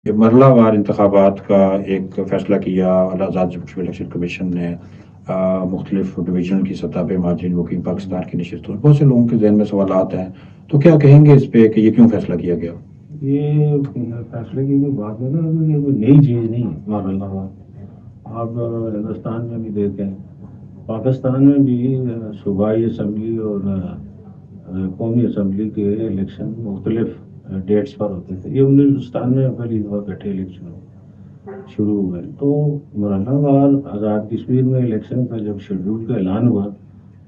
کہ مرحلہ وار انتخابات کا ایک فیصلہ کیا اعلیٰ ذات الیکشن کمیشن نے مختلف ڈویژن کی سطح پہ مارجن بکنگ پاکستان کی نشستوں بہت سے لوگوں کے ذہن میں سوالات ہیں، تو کیا کہیں گے اس پہ کہ یہ کیوں فیصلہ کیا گیا؟ یہ فیصلے کی کوئی بات نہیں نا، یہ کوئی نئی چیز نہیں ہے مرحلہ وار۔ آپ ہندوستان میں بھی دیکھیں، پاکستان میں بھی صوبائی اسمبلی اور قومی اسمبلی کے الیکشن مختلف ڈیٹس پر ہوتے تھے۔ یہ ہندوستان میں پہلی دفعہ بیٹھے الیکشن شروع ہوئے، تو مرحلہ وار آزاد کشمیر میں الیکشن کا جب شیڈول کا اعلان ہوا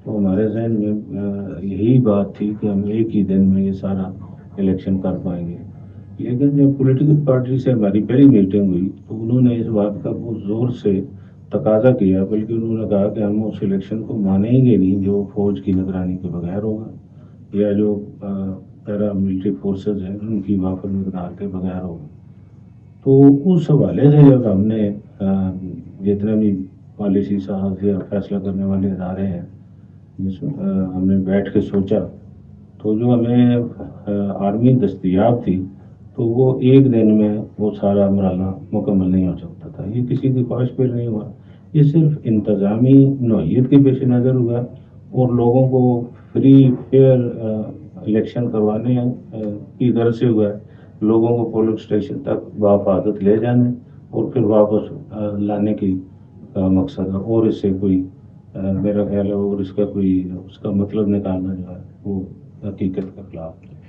تو ہمارے ذہن میں یہی بات تھی کہ ہم ایک ہی دن میں یہ سارا الیکشن کر پائیں گے۔ لیکن جب پولیٹیکل پارٹی سے ہماری پہلی میٹنگ ہوئی تو انہوں نے اس بات کا بہت زور سے تقاضا کیا، بلکہ انہوں نے کہا کہ ہم اس الیکشن کو مانیں گے نہیں جو فوج کی نگرانی کے بغیر ہوگا یا جو پیرا ملٹری فورسز ہیں ان کی وافر مقدار کے بغیر ہوگا۔ تو اس حوالے سے جب ہم نے جتنے بھی پالیسی ساز یا فیصلہ کرنے والے ادارے ہیں جس میں ہم نے بیٹھ کے سوچا، تو جو ہمیں آرمی دستیاب تھی تو وہ ایک دن میں وہ سارا مرحلہ مکمل نہیں ہو سکتا تھا۔ یہ کسی کی خواہش پہ نہیں ہوا، یہ صرف انتظامی نوعیت کے پیش نظر ہوا اور لوگوں کو فری فیئر الیکشن کروانے کی غرض سے ہوا ہے۔ لوگوں کو پولنگ اسٹیشن تک بحفاظت لے جانے اور پھر واپس لانے کی مقصد ہے، اور اس سے کوئی میرا خیال ہے اور اس کا کوئی اس کا مطلب نکالنا جو ہے وہ حقیقت کے خلاف ہے۔